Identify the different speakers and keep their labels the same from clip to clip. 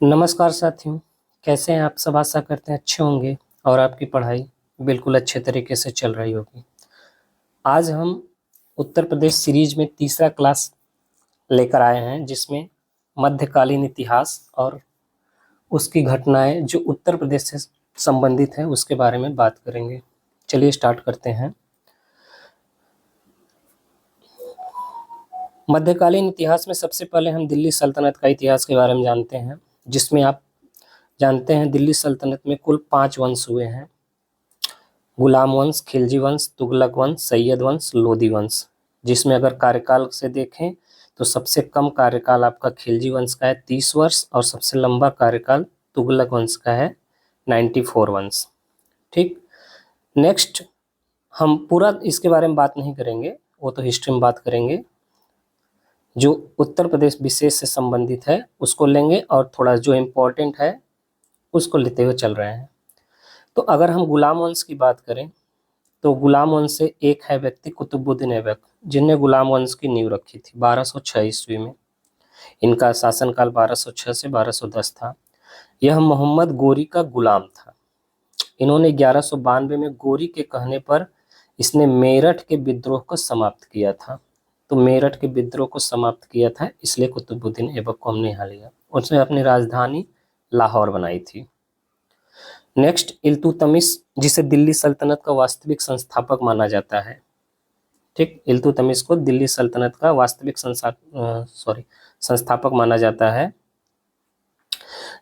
Speaker 1: नमस्कार साथियों। कैसे हैं आप सब? आशा करते हैं अच्छे होंगे और आपकी पढ़ाई बिल्कुल अच्छे तरीके से चल रही होगी। आज हम उत्तर प्रदेश सीरीज में तीसरा क्लास लेकर आए हैं, जिसमें मध्यकालीन इतिहास और उसकी घटनाएं जो उत्तर प्रदेश से संबंधित हैं उसके बारे में बात करेंगे। चलिए स्टार्ट करते हैं। मध्यकालीन इतिहास में सबसे पहले हम दिल्ली सल्तनत का इतिहास के बारे में जानते हैं, जिसमें आप जानते हैं दिल्ली सल्तनत में कुल 5 वंश हुए हैं। गुलाम वंश, खिलजी वंश, तुगलक वंश, सैयद वंश, लोदी वंश। जिसमें अगर कार्यकाल से देखें तो सबसे कम कार्यकाल आपका खिलजी वंश का है 30 वर्ष और सबसे लंबा कार्यकाल तुगलक वंश का है 94 वंश। ठीक। नेक्स्ट हम पूरा इसके बारे में बात नहीं करेंगे, वो तो हिस्ट्री में बात करेंगे। जो उत्तर प्रदेश विशेष से संबंधित है उसको लेंगे और थोड़ा जो इम्पोर्टेंट है उसको लेते हुए चल रहे हैं। तो अगर हम गुलाम वंश की बात करें तो गुलाम वंश से एक है व्यक्ति कुतुबुद्दीन ऐबक, जिनने गुलाम वंश की नींव रखी थी 1206 ईस्वी में। इनका शासनकाल 1206 से 1210 था। यह मोहम्मद गोरी का गुलाम था। इन्होंने 1192 में गोरी के कहने पर इसने मेरठ के विद्रोह को समाप्त किया था। तो मेरठ के विद्रोह को समाप्त किया था, इसलिए कुतुबुद्दीन ऐबक को हमने यहाँ लिया। उसने अपनी राजधानी लाहौर बनाई थी। नेक्स्ट इल्तुतमिश, जिसे दिल्ली सल्तनत का वास्तविक संस्थापक माना जाता है। ठीक, इल्तुतमिश को दिल्ली सल्तनत का वास्तविक संस्थापक माना जाता है।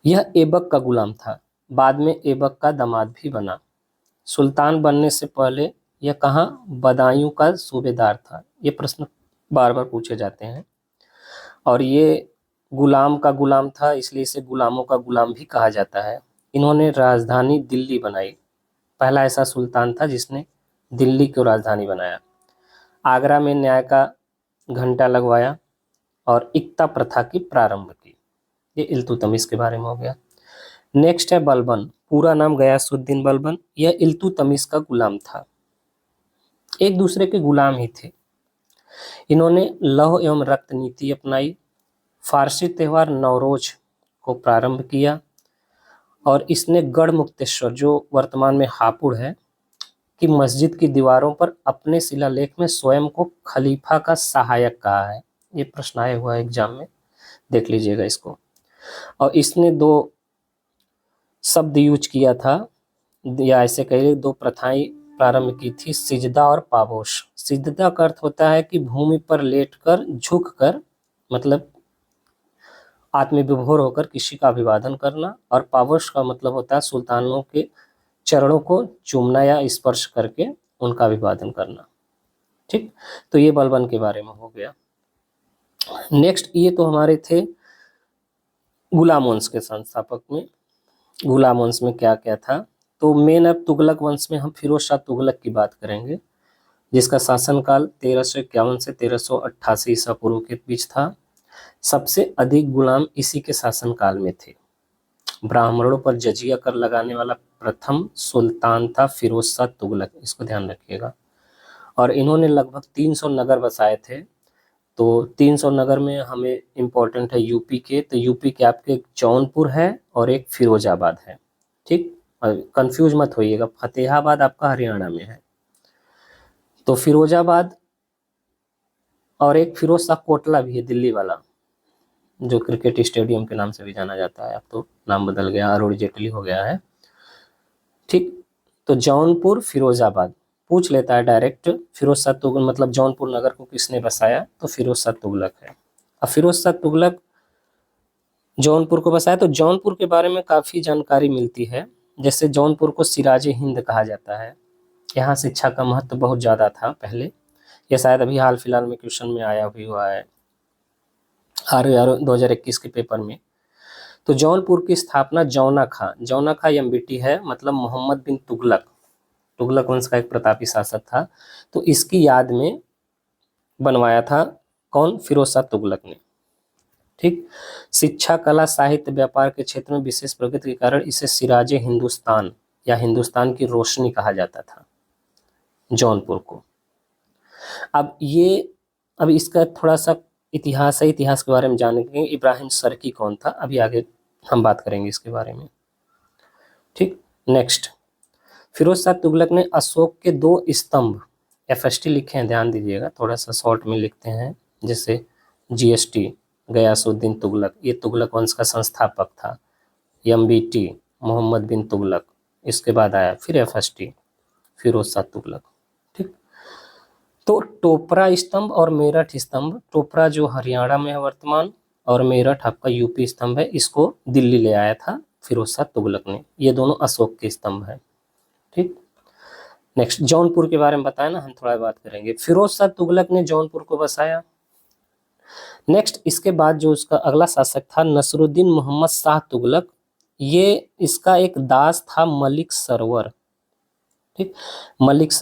Speaker 1: यह ऐबक का गुलाम था, बाद में ऐबक का दामाद भी बना। सुल्तान बनने से पहले यह कहाँ बदायूं का सूबेदार था। ये प्रश्न बार बार पूछे जाते हैं। और ये गुलाम का गुलाम था, इसलिए इसे गुलामों का गुलाम भी कहा जाता है। इन्होंने राजधानी दिल्ली बनाई। पहला ऐसा सुल्तान था जिसने दिल्ली को राजधानी बनाया। आगरा में न्याय का घंटा लगवाया और इक्ता प्रथा की प्रारंभ की। ये इल्तुतमिश के बारे में हो गया। नेक्स्ट है बलबन, पूरा नाम गयासुद्दीन बलबन। यह इल्तुतमिश का गुलाम था, एक दूसरे के गुलाम ही थे। इन्होंने लौह एवं रक्त नीति अपनाई। फारसी त्यौहार नवरोज को प्रारंभ किया और इसने गढ़ मुक्तेश्वर, जो वर्तमान में हापुड़ है, कि मस्जिद की दीवारों पर अपने शिलालेख में स्वयं को खलीफा का सहायक कहा है। ये प्रश्न आया हुआ है एग्जाम में, देख लीजिएगा इसको। और इसने 2 शब्द यूज किया था, या ऐसे कहिए 2 प्रथाएं प्रारंभ की थी, सिजदा और पाबोश। सिजदा का अर्थ होता है कि भूमि पर लेटकर झुककर, मतलब आत्मविभोर होकर किसी का अभिवादन करना। और पाबोश का मतलब होता है सुल्तानों के चरणों को चूमना या स्पर्श करके उनका अभिवादन करना। ठीक, तो ये बलबन के बारे में हो गया। नेक्स्ट, ये तो हमारे थे गुलाम वंश के संस्थापक में। गुलाम वंश में क्या क्या था, तो मेन अब तुगलक वंश में हम फिरोज शाह तुगलक की बात करेंगे, जिसका शासनकाल 1351 से 1388 ईसा पूर्व के बीच था। सबसे अधिक गुलाम इसी के शासनकाल में थे। ब्राह्मणों पर जजिया कर लगाने वाला प्रथम सुल्तान था फिरोज शाह तुगलक, इसको ध्यान रखिएगा। और इन्होंने लगभग 300 नगर बसाए थे। तो 300 नगर में हमें इम्पोर्टेंट है यूपी के, तो यूपी के आपके एक जौनपुर है और एक फिरोजाबाद है। ठीक, कंफ्यूज मत होइएगा, फतेहाबाद आपका हरियाणा में है। तो फिरोजाबाद और एक फिरोज शाह कोटला भी है, दिल्ली वाला, जो क्रिकेट स्टेडियम के नाम से भी जाना जाता है। अब तो नाम बदल गया, अरुण जेटली हो गया है। ठीक, तो जौनपुर फिरोजाबाद पूछ लेता है डायरेक्ट। फिरोज शाह तुगलक मतलब जौनपुर नगर को किसने बसाया, तो फिरोज शाह तुगलक है। अब फिरोज शाह तुगलक जौनपुर को बसाया, तो जौनपुर के बारे में काफ़ी जानकारी मिलती है। जैसे जौनपुर को सिराज हिंद कहा जाता है। यहाँ शिक्षा का महत्व बहुत ज़्यादा था पहले। यह शायद अभी हाल फिलहाल में क्वेश्चन में आया भी हुआ है RR 2021 के पेपर में। तो जौनपुर की स्थापना जौना खां एमबीटी है, मतलब मोहम्मद बिन तुगलक, तुगलक वंश का एक प्रतापी शासक था, तो इसकी याद में बनवाया था। कौन? फिरोज शाह तुगलक ने। ठीक, शिक्षा, कला, साहित्य, व्यापार के क्षेत्र में विशेष प्रगति के कारण इसे सिराजे हिंदुस्तान या हिंदुस्तान की रोशनी कहा जाता था, जौनपुर को। अब इसका थोड़ा सा इतिहास है, इतिहास के बारे में जानेंगे। इब्राहिम सरकी कौन था, अभी आगे हम बात करेंगे इसके बारे में। ठीक, नेक्स्ट, फिरोज शाह तुगलक ने अशोक के 2 स्तंभ, एफएसटी लिखे हैं, ध्यान दीजिएगा, थोड़ा सा शॉर्ट में लिखते हैं, जैसे जीएसटी, गयासुद्दीन तुगलक, ये तुगलक वंश का संस्थापक था। एमबीटी, मोहम्मद बिन तुगलक, इसके बाद आया फिर एफएसटी, फिरोज शाह तुगलक। ठीक, तो टोपरा स्तंभ और मेरठ स्तंभ, टोपरा जो हरियाणा में है वर्तमान, और मेरठ आपका यूपी स्तंभ है, इसको दिल्ली ले आया था फिरोज शाह तुगलक ने। ये दोनों अशोक के स्तंभ हैं। ठीक, नेक्स्ट, जौनपुर के बारे में बताया ना, हम थोड़ा बात करेंगे। फिरोज शाह तुगलक ने जौनपुर को बसाया। नेक्स्ट, इसके बाद जो उसका अगला शासक था नसरुद्दीन मोहम्मद शाह तुगलक, ये इसका एक दास था मलिक सरवर। ठीक, मलिक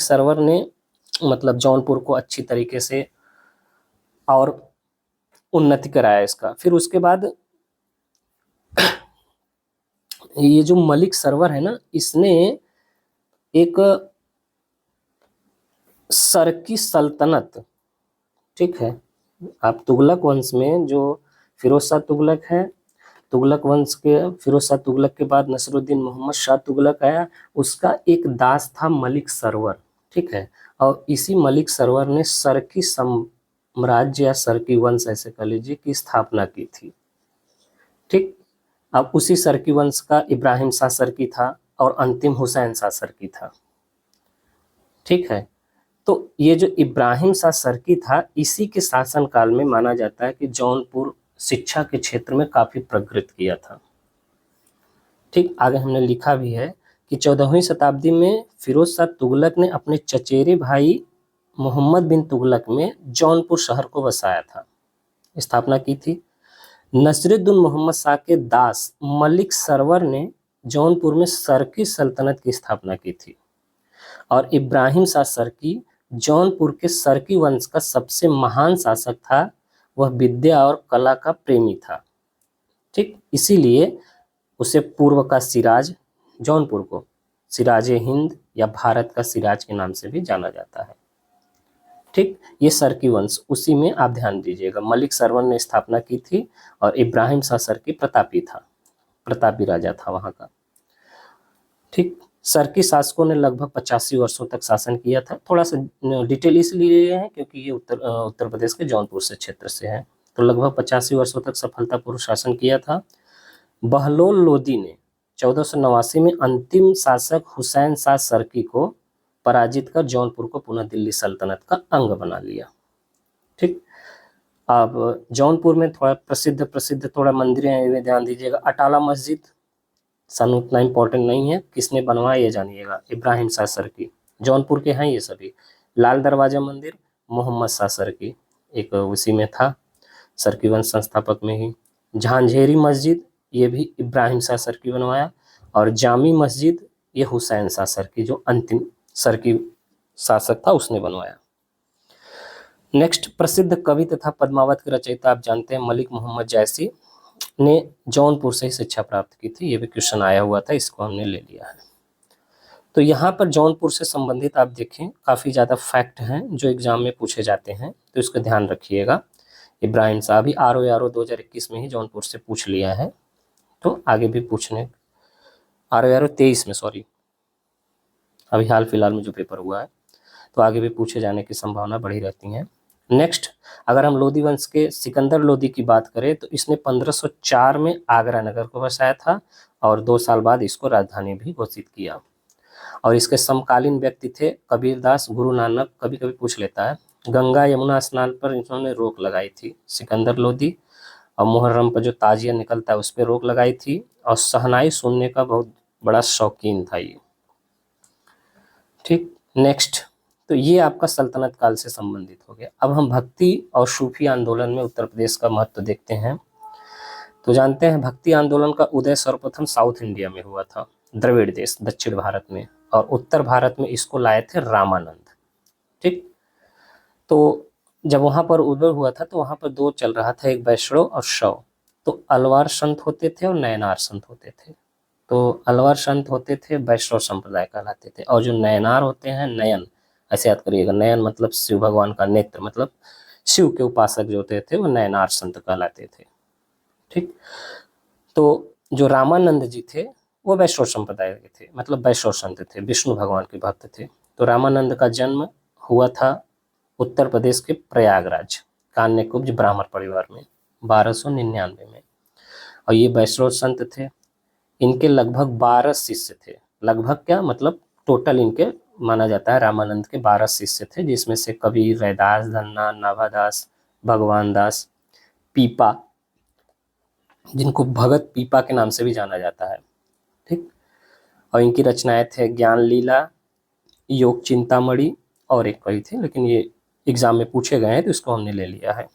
Speaker 1: सरवर ने मतलब जौनपुर को अच्छी तरीके से और उन्नति कराया इसका। फिर उसके बाद ये जो मलिक सरवर है ना, इसने एक सरकी सल्तनत, ठीक है, आप तुगलक वंश में जो फिरोज शाह तुगलक है, तुगलक वंश के फिरोज शाह तुगलक के बाद नसरुद्दीन मोहम्मद शाह तुगलक आया, उसका एक दास था मलिक सरवर। ठीक है, और इसी मलिक सरवर ने सरकी साम्राज्य या सरकी वंश ऐसे कह लीजिए की स्थापना की थी। ठीक, अब उसी सरकी वंश का इब्राहिम शाह सरकी था और अंतिम हुसैन शाह सरकी था। ठीक है, तो ये जो इब्राहिम शाह सरकी था, इसी के शासनकाल में माना जाता है कि जौनपुर शिक्षा के क्षेत्र में काफी प्रगति किया था। ठीक, आगे हमने लिखा भी है कि 14वीं शताब्दी में फिरोज शाह तुगलक ने अपने चचेरे भाई मोहम्मद बिन तुगलक में जौनपुर शहर को बसाया था, स्थापना की थी। नसरुद्दीन मोहम्मद शाह के दास मलिक सरवर ने जौनपुर में सरकी सल्तनत की स्थापना की थी, और इब्राहिम शाह सरकी जौनपुर के सरकी वंश का सबसे महान शासक था। वह विद्या और कला का प्रेमी था। ठीक, इसीलिए उसे पूर्व का सिराज, जौनपुर को सिराज हिंद या भारत का सिराज के नाम से भी जाना जाता है। ठीक, ये सरकी वंश, उसी में आप ध्यान दीजिएगा, मलिक सरवर ने स्थापना की थी और इब्राहिम शाह सरकी प्रतापी था, प्रतापी राजा था वहां का। ठीक, सरकी शासकों ने लगभग 85 वर्षों तक शासन किया था। थोड़ा सा डिटेल इसलिए है क्योंकि ये उत्तर प्रदेश के जौनपुर से क्षेत्र से है। तो लगभग 85 वर्षों तक सफलतापूर्वक शासन किया था। बहलोल लोदी ने 1489 में अंतिम शासक हुसैन शाह सरकी को पराजित कर जौनपुर को पुनः दिल्ली सल्तनत का अंग बना लिया। ठीक, अब जौनपुर में थोड़ा प्रसिद्ध थोड़ा मंदिर हैं, ध्यान दीजिएगा। अटाला मस्जिद सन उतना इम्पोर्टेंट नहीं है, किसने बनवाया ये जानिएगा, इब्राहिम शाह सरकी, जौनपुर के हैं ये सभी। लाल दरवाजा मंदिर मोहम्मद शाह सरकी, एक उसी में था, सरकी वंश संस्थापक में ही। झांझेरी मस्जिद, ये भी इब्राहिम शाह सरकी बनवाया, और जामी मस्जिद ये हुसैन शाह सरकी जो अंतिम सरकी शासक था उसने बनवाया। नेक्स्ट, प्रसिद्ध कवि तथा पद्मावत के रचयिता आप जानते हैं मलिक मोहम्मद जैसी ने जौनपुर से ही शिक्षा प्राप्त की थी। ये भी क्वेश्चन आया हुआ था, इसको हमने ले लिया है। तो यहाँ पर जौनपुर से संबंधित आप देखें काफ़ी ज़्यादा फैक्ट हैं जो एग्जाम में पूछे जाते हैं, तो इसका ध्यान रखिएगा। इब्राहिम शाह भी आर 2021 में ही जौनपुर से पूछ लिया है, तो आगे भी पूछने, आर 23 में, सॉरी, अभी हाल फिलहाल में जो पेपर हुआ है, तो आगे भी पूछे जाने की संभावना बढ़ी रहती है। नेक्स्ट, अगर हम लोधी वंश के सिकंदर लोधी की बात करें तो इसने 1504 में आगरा नगर को बसाया था और 2 साल बाद इसको राजधानी भी घोषित किया। और इसके समकालीन व्यक्ति थे कबीरदास, गुरु नानक, कभी कभी पूछ लेता है। गंगा यमुना स्नान पर इन्होंने रोक लगाई थी सिकंदर लोधी, और मुहर्रम पर जो ताजिया निकलता है उस पर रोक लगाई थी, और शहनाई सुनने का बहुत बड़ा शौकीन था ये। ठीक, नेक्स्ट, तो ये आपका सल्तनत काल से संबंधित हो गया। अब हम भक्ति और सूफी आंदोलन में उत्तर प्रदेश का महत्व देखते हैं। तो जानते हैं भक्ति आंदोलन का उदय सर्वप्रथम साउथ इंडिया में हुआ था, द्रविड़ देश, दक्षिण भारत में, और उत्तर भारत में इसको लाए थे रामानंद। ठीक, तो जब वहां पर उदय हुआ था तो वहां पर 2 चल रहा था, एक वैष्णव और शैव। तो अलवार संत होते थे और नयनार संत होते थे। तो अलवार संत होते थे वैष्णव संप्रदाय कहलाते थे, और जो नयनार होते हैं, नयन ऐसे याद करिएगा, नयन मतलब शिव भगवान का नेत्र, मतलब शिव के उपासक जो होते थे वो नयनार संत कहलाते थे। ठीक। तो जो रामानंद जी थे वो वैष्णव संप्रदाय के थे, मतलब वैष्णव संत थे, विष्णु भगवान के भक्त थे। तो रामानंद का जन्म हुआ था उत्तर प्रदेश के प्रयागराज कान्यकुब्ज ब्राह्मण परिवार में 1299 में। और ये वैष्णव संत थे। इनके लगभग 12 शिष्य थे। लगभग क्या मतलब टोटल इनके माना जाता है रामानंद के 12 शिष्य थे, जिसमें से कबीर, रैदास, धन्ना, नाभादास, भगवान दास, पीपा, जिनको भगत पीपा के नाम से भी जाना जाता है। ठीक। और इनकी रचनाएं थे ज्ञान लीला, योग चिंतामणि और एक कई थे, लेकिन ये एग्जाम में पूछे गए हैं तो इसको हमने ले लिया है।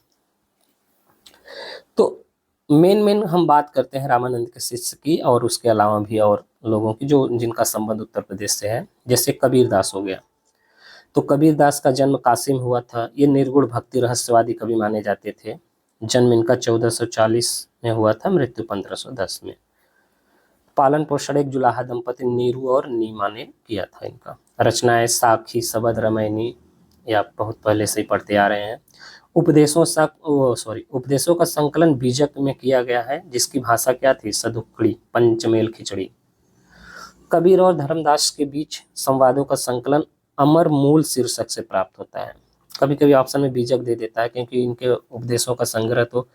Speaker 1: तो मेन हम बात करते हैं रामानंद के शिष्य की, और उसके अलावा भी और लोगों की जो जिनका संबंध उत्तर प्रदेश से है। जैसे कबीरदास हो गया। तो कबीरदास का जन्म काशी में हुआ था। ये निर्गुण भक्ति रहस्यवादी कवि माने जाते थे। जन्म इनका 1440 में हुआ था, मृत्यु 1510 में। पालन पोषण एक जुलाहा दंपति नीरू और नीमा ने किया था। इनका रचनाएं साखी, सबद, रमैनी, ये आप बहुत पहले से ही पढ़ते आ रहे हैं। उपदेशों का संकलन बीजक में किया गया है, जिसकी भाषा क्या थी? सदुक्कड़ी, पंचमेल खिचड़ी। कबीर और धर्मदास के बीच संवादों का संकलन अमर मूल शीर्षक से प्राप्त होता है। कभी कभी ऑप्शन में बीजक दे देता है, क्योंकि इनके उपदेशों का संग्रह तो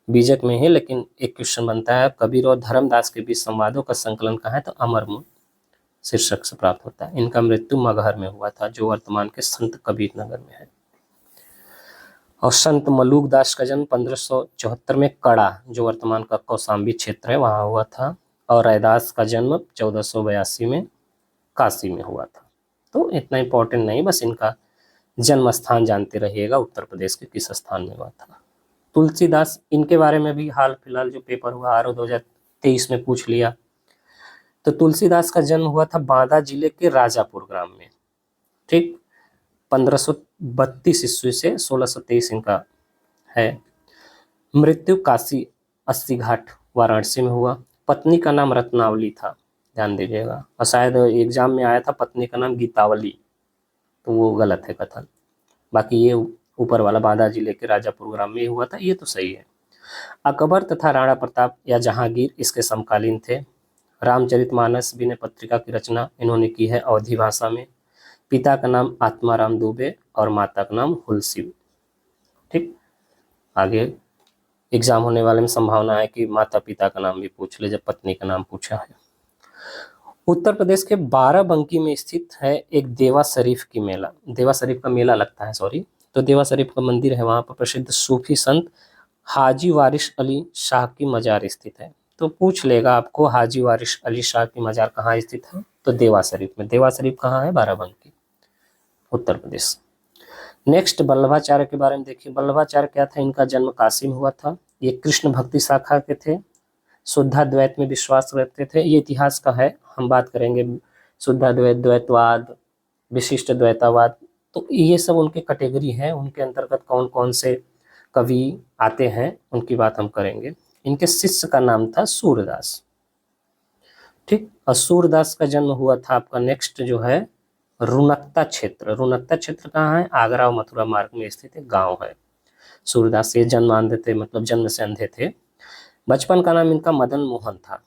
Speaker 1: बीजक में है, लेकिन एक क्वेश्चन बनता है कबीर और धर्मदास के बीच संवादों का संकलन कहाँ है? तो अमर मूल शीर्षक से प्राप्त होता है। इनका मृत्यु मगहर में हुआ था, जो वर्तमान के संत कबीर नगर में है। और संत मलूक दास का जन्म 1574 में कड़ा, जो वर्तमान का कौशाम्बी क्षेत्र है, वहां हुआ था। और रैदास का जन्म 1482 में काशी में हुआ था। तो इतना इम्पोर्टेंट नहीं, बस इनका जन्म स्थान जानते रहिएगा, उत्तर प्रदेश के किस स्थान में हुआ था। तुलसीदास, इनके बारे में भी हाल फिलहाल जो पेपर हुआ आरओ 2023 में पूछ लिया। तो तुलसीदास का जन्म हुआ था बांदा जिले के राजापुर ग्राम में। ठीक। 1532 ईस्वी से 1623 इनका है। मृत्यु काशी 80 घाट वाराणसी में हुआ। पत्नी का नाम रत्नावली था, ध्यान दीजिएगा। और शायद एग्जाम में आया था पत्नी का नाम गीतावली, तो वो गलत है कथन। बाकी ये ऊपर वाला बांदा जिले के राजापुर ग्राम में हुआ था, ये तो सही है। अकबर तथा राणा प्रताप या जहांगीर इसके समकालीन थे। रामचरितमानस विनय पत्रिका की रचना इन्होंने की है अवधी भाषा में। पिता का नाम आत्माराम दुबे और माता का नाम हुलसी। ठीक। आगे एग्जाम होने वाले में संभावना है कि माता पिता का नाम भी पूछ ले, जब पत्नी का नाम पूछा है। उत्तर प्रदेश के बाराबंकी में स्थित है एक देवा शरीफ की मेला, देवा शरीफ का मेला लगता है, सॉरी। तो देवा शरीफ का मंदिर है, वहां पर प्रसिद्ध सूफी संत हाजी वारिस अली शाह की मजार स्थित है। तो पूछ लेगा आपको हाजी वारिस अली शाह की मजार कहाँ स्थित है? तो देवा शरीफ में। देवा शरीफ कहाँ है? बाराबंकी, उत्तर प्रदेश। नेक्स्ट वल्लभाचार्य के बारे में देखिए। वल्लभाचार्य क्या था? इनका जन्म काशी में हुआ था। ये कृष्ण भक्ति शाखा के थे। शुद्धाद्वैत में विश्वास रखते थे। ये इतिहास का है, हम बात करेंगे शुद्धाद्वैत, द्वैतवाद, विशिष्ट द्वैतावाद। तो ये सब उनके कैटेगरी है, उनके अंतर्गत कौन कौन से कवि आते हैं उनकी बात हम करेंगे। इनके शिष्य का नाम था सूरदास। ठीक। और सूरदास का जन्म हुआ था आपका नेक्स्ट जो है रुनकता क्षेत्र। रुनकता क्षेत्र कहाँ है? आगरा और मथुरा मार्ग में स्थित एक गांव है। सूरदास ये जन्म अंधे थे, मतलब जन्म से अंधे थे। बचपन का नाम इनका मदन मोहन था।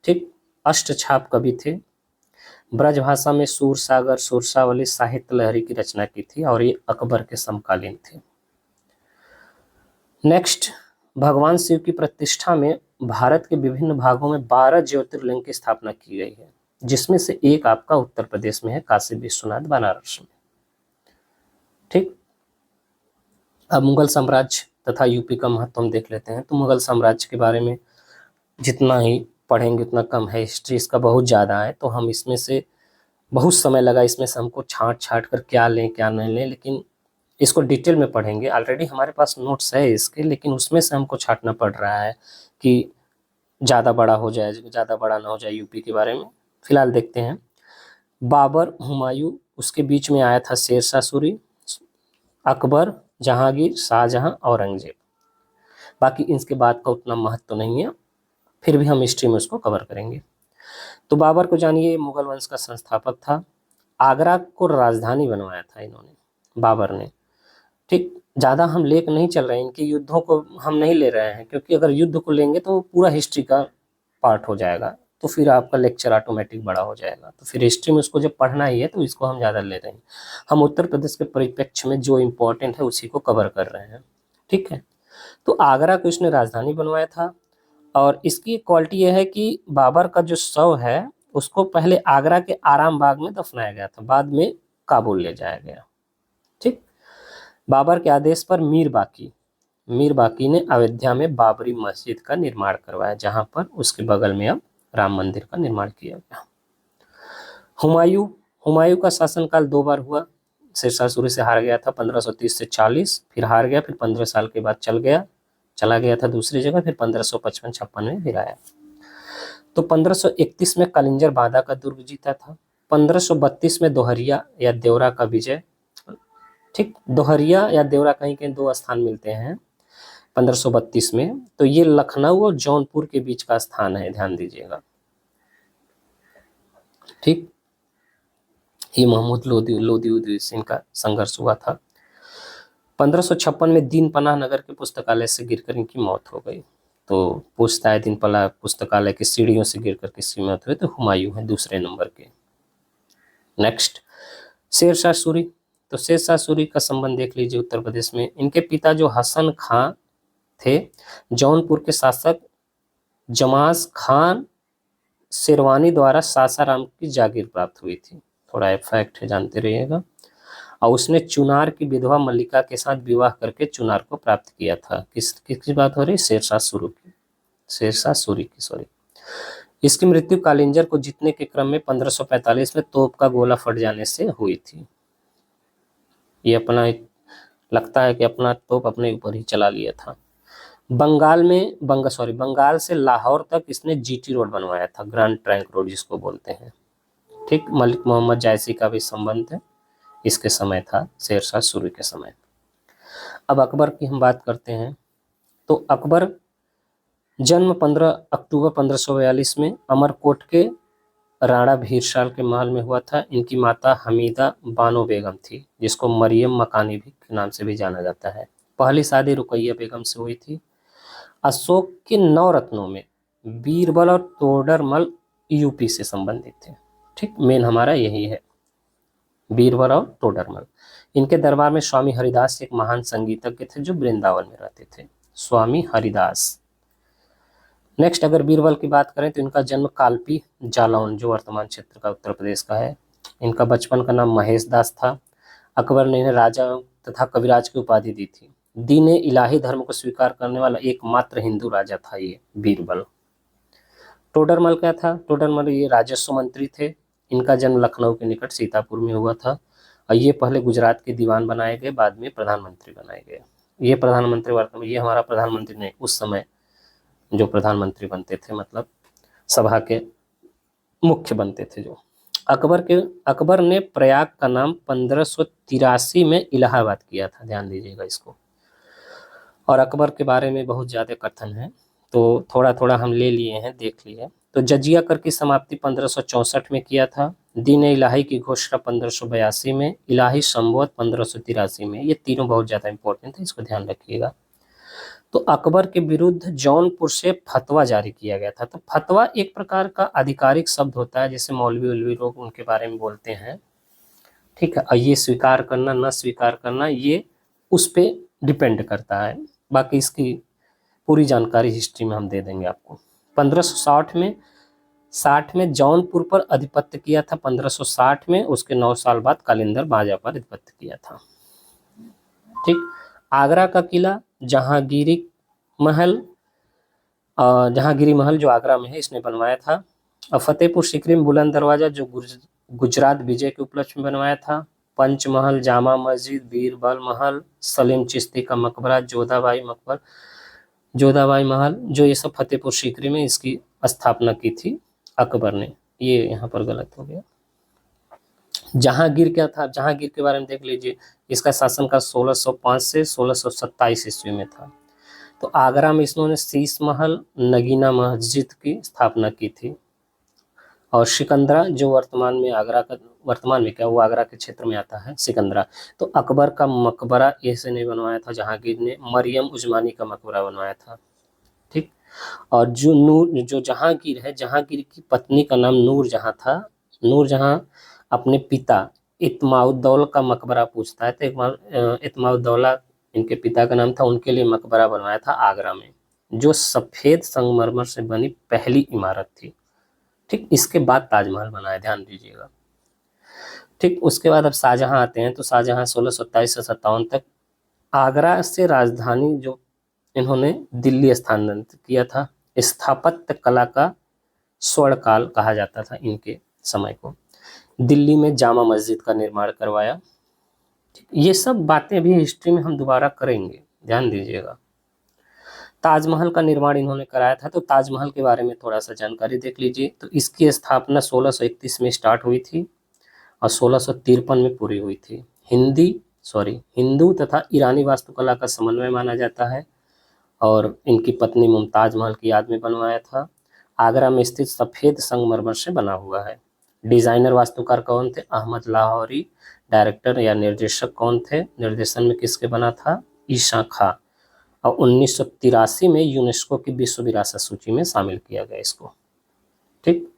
Speaker 1: ठीक। अष्टछाप कवि थे। ब्रज भाषा में सूरसागर, सुरसावली, साहित्य लहरी की रचना की थी, और ये अकबर के समकालीन थे। नेक्स्ट, भगवान शिव की प्रतिष्ठा में भारत के विभिन्न भागों में 12 ज्योतिर्लिंग की स्थापना की गई है, जिसमें से एक आपका उत्तर प्रदेश में है, काशी विश्वनाथ बनारस में। ठीक। अब मुगल साम्राज्य तथा यूपी का महत्व हम देख लेते हैं। तो मुगल साम्राज्य के बारे में जितना ही पढ़ेंगे उतना कम है, हिस्ट्री इसका बहुत ज़्यादा है। तो हम इसमें से बहुत समय लगा, इसमें से हमको छांट छांट कर क्या लें क्या नहीं लें, लेकिन इसको डिटेल में पढ़ेंगे। ऑलरेडी हमारे पास नोट्स है इसके, लेकिन उसमें से हमको छांटना पड़ रहा है कि ज़्यादा बड़ा हो जाए, ज़्यादा बड़ा ना हो जाए यूपी के बारे में। फिलहाल देखते हैं। बाबर, हुमायूं, उसके बीच में आया था शेरशाह सूरी, अकबर, जहांगीर, शाहजहां, औरंगजेब। बाकी इसके बाद का उतना महत्व तो नहीं है, फिर भी हम हिस्ट्री में उसको कवर करेंगे। तो बाबर को जानिए, मुगल वंश का संस्थापक था। आगरा को राजधानी बनवाया था इन्होंने, बाबर ने। ठीक। ज़्यादा हम लेके नहीं चल रहे हैं, इनके युद्धों को हम नहीं ले रहे हैं, क्योंकि अगर युद्ध को लेंगे तो पूरा हिस्ट्री का पार्ट हो जाएगा, तो फिर आपका लेक्चर ऑटोमेटिक बड़ा हो जाएगा। तो फिर हिस्ट्री में उसको जब पढ़ना ही है तो इसको हम ज़्यादा ले रहे हैं। हम उत्तर प्रदेश के परिप्रेक्ष्य में जो इम्पोर्टेंट है उसी को कवर कर रहे हैं, ठीक है। तो आगरा को इसने राजधानी बनवाया था, और इसकी क्वालिटी यह है कि बाबर का जो शव है उसको पहले आगरा के आराम बाग में दफनाया गया था, बाद में काबुल ले जाया गया, ठीक। बाबर के आदेश पर मीर बाकी ने अयोध्या में बाबरी मस्जिद का निर्माण करवाया, जहां पर उसके बगल में अब राम मंदिर का निर्माण किया गया। हुमायूं का शासनकाल 2 बार हुआ। शेरशाह सूरी से हार गया था 1530 से 40, फिर हार गया, फिर 15 साल के बाद चला गया था दूसरी जगह, फिर 1555-56 में फिर आया। तो 1531 में कलिंजर बांदा का दुर्ग जीता था। 1532 में दोहरिया या देवरा का विजय, ठीक। दोहरिया या देवरा कहीं कहीं 2 स्थान मिलते हैं 1532 में, तो ये लखनऊ और जौनपुर के बीच का स्थान है, ध्यान दीजिएगा, ठीक। ये महमूद लोदी से इनका संघर्ष हुआ था। 1556 में दीन पनाह नगर के पुस्तकालय से गिरकर इनकी मौत हो गई। तो पूछता है दीन पनाह पुस्तकालय की सीढ़ियों से गिरकर किसकी मौत हुई, तो हुमायूं है दूसरे नंबर के। नेक्स्ट, शेरशाह सूरी। तो शेरशाह सूरी का संबंध देख लीजिए उत्तर प्रदेश में। इनके पिता जो हसन खां थे, जौनपुर के शासक जमास खान शेरवानी द्वारा सासाराम की जागीर प्राप्त हुई थी। थोड़ा फैक्ट है, जानते रहिएगा। और उसने चुनार की विधवा मल्लिका के साथ विवाह करके चुनार को प्राप्त किया था। किसकी बात हो रही है? शेरशाह सूरी की, सॉरी। इसकी मृत्यु कालिंजर को जीतने के क्रम में 1545 में तोप का गोला फट जाने से हुई थी। ये लगता है कि अपना तोप अपने ऊपर ही चला लिया था। बंगाल से लाहौर तक इसने जीटी रोड बनवाया था, ग्रैंड ट्रंक रोड जिसको बोलते हैं, ठीक। मलिक मोहम्मद जायसी का भी संबंध है, इसके समय था, शेरशाह सूरी के समय। अब अकबर की हम बात करते हैं। तो अकबर जन्म 15 अक्टूबर 1542 में अमरकोट के राणा भीरशाल के महल में हुआ था। इनकी माता हमीदा बानो बेगम थी, जिसको मरियम मकानी भी के नाम से भी जाना जाता है। पहली शादी रुकैया बेगम से हुई थी। अशोक के 9 रत्नों में बीरबल और तोडरमल यूपी से संबंधित थे, ठीक। मेन हमारा यही है, बीरबल और तोडरमल। इनके दरबार में स्वामी हरिदास एक महान संगीतज्ञ थे जो वृंदावन में रहते थे, स्वामी हरिदास। नेक्स्ट, अगर बीरबल की बात करें तो इनका जन्म कालपी जालौन, जो वर्तमान क्षेत्र का उत्तर प्रदेश का है। इनका बचपन का नाम महेश दास था। अकबर ने इन्हें राजा तथा कविराज की उपाधि दी थी। दीन इलाही धर्म को स्वीकार करने वाला एकमात्र हिंदू राजा था ये बीरबल। टोडरमल क्या था? टोडरमल ये राजस्व मंत्री थे। इनका जन्म लखनऊ के निकट सीतापुर में हुआ था, और ये पहले गुजरात के दीवान बनाए गए, बाद में प्रधानमंत्री बनाए गए। ये प्रधानमंत्री वर्तमान, ये हमारा प्रधानमंत्री नहीं, उस समय जो प्रधानमंत्री बनते थे, मतलब सभा के मुख्य बनते थे जो। अकबर ने प्रयाग का नाम 1583 में इलाहाबाद किया था, ध्यान दीजिएगा इसको। और अकबर के बारे में बहुत ज़्यादा कथन है, तो थोड़ा थोड़ा हम ले लिए हैं, देख लिए। तो जजिया कर की समाप्ति 1564 में किया था। दीन इलाही की घोषणा 1582 में, इलाही संवत 1583 में। ये तीनों बहुत ज़्यादा इंपॉर्टेंट है, इसको ध्यान रखिएगा। तो अकबर के विरुद्ध जौनपुर से फतवा जारी किया गया था। तो फतवा एक प्रकार का आधिकारिक शब्द होता है, जैसे मौलवी उलवी लोग उनके बारे में बोलते हैं, ठीक है। और ये स्वीकार करना न स्वीकार करना ये उस पर डिपेंड करता है। बाकी इसकी पूरी जानकारी हिस्ट्री में हम दे देंगे आपको। 1560 में जौनपुर पर आधिपत्य किया था। 1560 में उसके 9 साल बाद कालिंदर बाजा पर आधिपत्य किया था, ठीक। आगरा का किला जहांगीरी महल जो आगरा में है, इसने बनवाया था। और फतेहपुर सीकरी में बुलंद दरवाजा जो गुजरात विजय के उपलक्ष्य में बनवाया था। पंचमहल, जामा मस्जिद, बीरबल महल, सलीम चिश्ती का मकबरा, जोधाबाई महल, जो ये सब फतेहपुर सीकरी में इसकी स्थापना की थी अकबर ने। ये यहाँ पर गलत हो गया। जहांगीर क्या था? जहांगीर के बारे में देख लीजिए। इसका शासनकाल 1605 से 1627 ईस्वी में था। तो आगरा में इन्होंने शीश महल, नगीना मस्जिद की स्थापना की थी। और सिकंदरा जो वर्तमान में आगरा का, वर्तमान में क्या वो आगरा के क्षेत्र में आता है सिकंदरा। तो अकबर का मकबरा ऐसे नहीं बनवाया था, जहांगीर ने मरियम उजमानी का मकबरा बनवाया था। ठीक। और जो जो जहांगीर है, जहांगीर की पत्नी का नाम नूरजहां था। नूरजहां अपने पिता इत्माउद्दौला का मकबरा पूछता है, तो इत्माउद्दौला इनके पिता का नाम था, उनके लिए मकबरा बनवाया था आगरा में, जो सफेद संगमरमर से बनी पहली इमारत थी। ठीक। इसके बाद ताजमहल बनाया, ध्यान दीजिएगा। ठीक। उसके बाद अब शाहजहां आते हैं। तो शाहजहां 1627 से 57 तक आगरा से राजधानी जो इन्होंने दिल्ली स्थानांतरित किया था। स्थापत्य कला का स्वर्ण काल कहा जाता था इनके समय को। दिल्ली में जामा मस्जिद का निर्माण करवाया। ये सब बातें भी हिस्ट्री में हम दोबारा करेंगे, ध्यान दीजिएगा। ताजमहल का निर्माण इन्होंने कराया था। तो ताजमहल के बारे में थोड़ा सा जानकारी देख लीजिए। तो इसकी स्थापना 1631 में स्टार्ट हुई थी और 1653 में पूरी हुई थी। हिंदू तथा ईरानी वास्तुकला का समन्वय माना जाता है और इनकी पत्नी मुमताज महल की याद में बनवाया था। आगरा में स्थित सफ़ेद संगमरमर से बना हुआ है। डिजाइनर वास्तुकार कौन थे? अहमद लाहौरी। डायरेक्टर या निर्देशक कौन थे? निर्देशन में किसके बना था? ईशा खां। और 1983 में यूनेस्को की विश्व विरासत सूची में शामिल किया गया इसको। ठीक।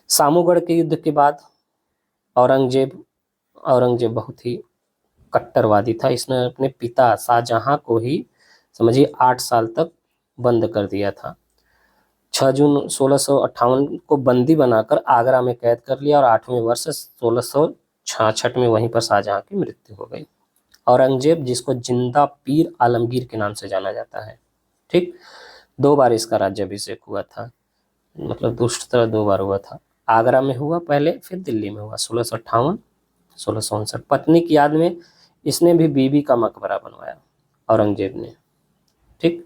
Speaker 1: सामूगढ़ के युद्ध के बाद औरंगजेब बहुत ही कट्टरवादी था। इसने अपने पिता शाहजहां को ही समझिए 8 साल तक बंद कर दिया था। 6 जून 1658 को बंदी बनाकर आगरा में कैद कर लिया और 8वें वर्ष 1666 में वहीं पर शाहजहां की मृत्यु हो गई। औरंगजेब, जिसको जिंदा पीर आलमगीर के नाम से जाना जाता है। ठीक। 2 बार इसका राज्याभिषेक हुआ था, मतलब दुष्टता 2 बार हुआ था। आगरा में हुआ पहले, फिर दिल्ली में हुआ 1658 1659। पत्नी की याद में इसने भी बीबी का मकबरा बनवाया औरंगजेब ने। ठीक।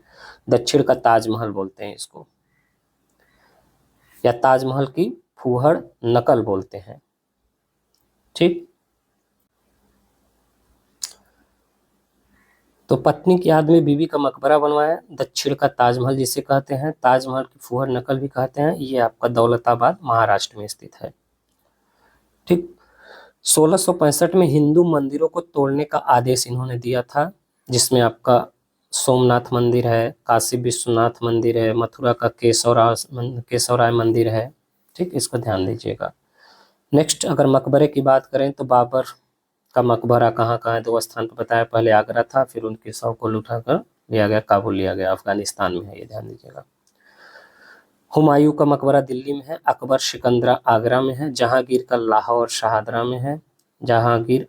Speaker 1: दक्षिण का ताजमहल बोलते हैं इसको, या ताजमहल की फूहड़ नकल बोलते हैं। ठीक। तो पत्नी की याद में बीबी का मकबरा बनवाया। दक्षिण का ताजमहल जिसे कहते हैं, ताजमहल की फूहड़ नकल भी कहते हैं, ये आपका दौलताबाद महाराष्ट्र में स्थित है। ठीक। 1665 में हिंदू मंदिरों को तोड़ने का आदेश इन्होंने दिया था, जिसमें आपका सोमनाथ मंदिर है, काशी विश्वनाथ मंदिर है, मथुरा का केशवराय मंदिर है। ठीक। इसको ध्यान दीजिएगा। नेक्स्ट अगर मकबरे की बात करें तो बाबर का मकबरा कहाँ कहाँ है? 2 स्थान पर बताया, पहले आगरा था, फिर उनके शव को लुटाकर लिया गया, काबुल लिया गया, अफगानिस्तान में है, ये ध्यान दीजिएगा। हुमायूं का मकबरा दिल्ली में है, अकबर सिकंदरा आगरा में है, जहांगीर का लाहौर शाहदरा में है, जहांगीर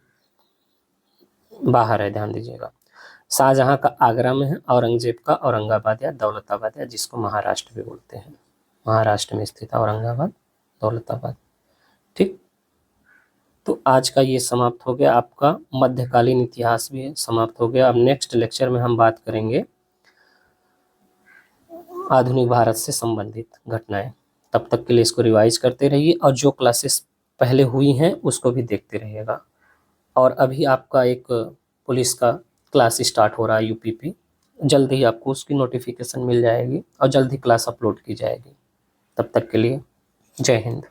Speaker 1: बाहर है, ध्यान दीजिएगा। शाहजहां का आगरा में है, औरंगजेब का औरंगाबाद या दौलताबाद, या जिसको महाराष्ट्र भी बोलते हैं, महाराष्ट्र में स्थित औरंगाबाद दौलताबाद। ठीक। तो आज का ये समाप्त हो गया, आपका मध्यकालीन इतिहास भी समाप्त हो गया। अब नेक्स्ट लेक्चर में हम बात करेंगे आधुनिक भारत से संबंधित घटनाएं। तब तक के लिए इसको रिवाइज करते रहिए और जो क्लासेस पहले हुई हैं उसको भी देखते रहिएगा। और अभी आपका एक पुलिस का क्लास स्टार्ट हो रहा है यूपीपी, जल्द ही आपको उसकी नोटिफिकेशन मिल जाएगी और जल्द ही क्लास अपलोड की जाएगी। तब तक के लिए जय हिंद।